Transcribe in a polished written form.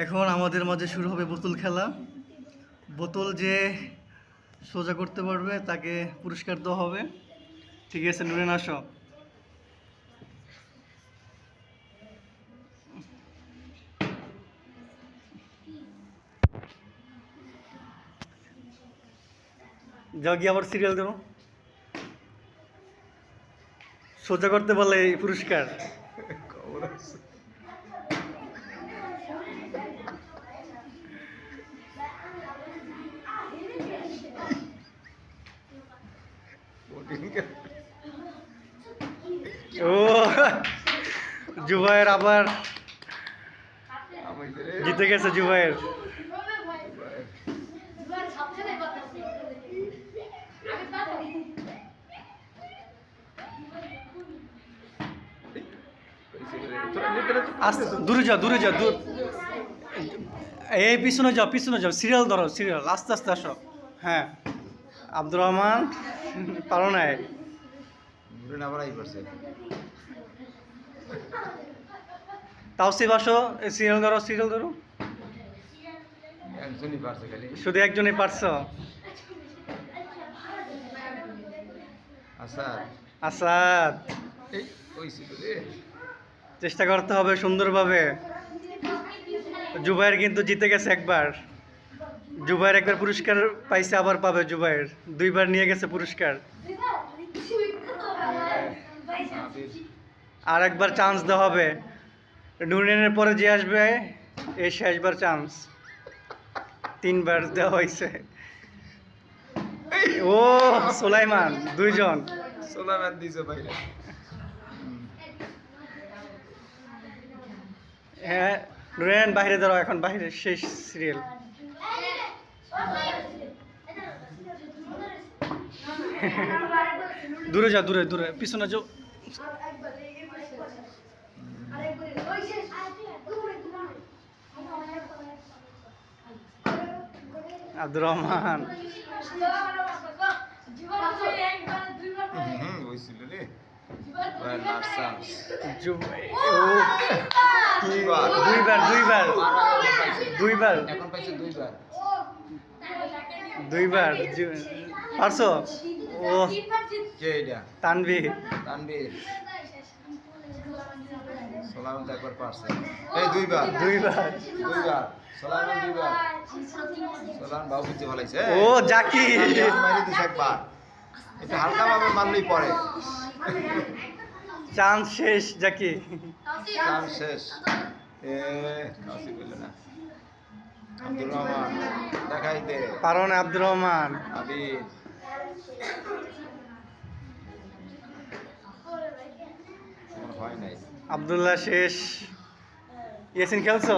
এখন আমাদের মাঝে শুরু হবে বোতল খেলা। বোতল যে সোজা করতে পারবে তাকে পুরস্কার দেওয়া হবে। ঠিক আছে, নুরেন আসো। যাও গিয়ে আবার সিরিয়াল দেবো। সোজা করতে পারলে এই পুরস্কার। ও জুবাইর আবার জিতে গেছে। জুবাইর দূরে যাও, দূরে যাও, দূর। এই পিছনে যাও, পিছনে যাও, সিরিয়াল ধরো, সিরিয়াল আস্তে আস্তে আসো। হ্যাঁ, আব্দুর রহমান পারো নাই। তাওসিফ আসো, সিরিয়াল ধরো, সিরিয়াল ধরো। শুধু একজনই পারছো। আসাদ, চেষ্টা করতে হবে সুন্দরভাবে। জুবাইর কিন্তু জিতে গেছে একবার। জুবাইর একবার পুরস্কার পাইছে, আবার পাবে। জুবাইর দুইবার নিয়ে গেছে পুরস্কার। আর একবার চান্স দেওয়া হবে। নুরেনের পরে যে আসবে এই শেষবার চান্স। 3 বার দেওয়া হয়েছে। ও সুলাইমান, 2 জন। সুলাইমান দিছে ভাইরা। হ্যাঁ, নুরেন বাইরে দাঁড়াও, এখন বাইরে শেষ সিরিয়াল। দূরে যাও, দূরে দূরে, পিছনে যাও। আব্দুর রহমান দুইবার পারছো। ও তানভীর সোলাইমান তো একবার পারছে। এই দুইবার সোলাইমান দুইবার। সোলাইমান বাবু বুঝতে ভালাইছে। ও জাকি মারি দিছে একবার। এটা হালকা ভাবে মারলেই পড়ে। চান্স শেষ জাকি, চান্স শেষ। কাউসি বলল না। আব্দুর রহমান দেখাই দে। পারো না আব্দুর রহমান। আবির হয় নাই। আব্দুল্লাহ শেষ। ইয়াসিন খেলছো?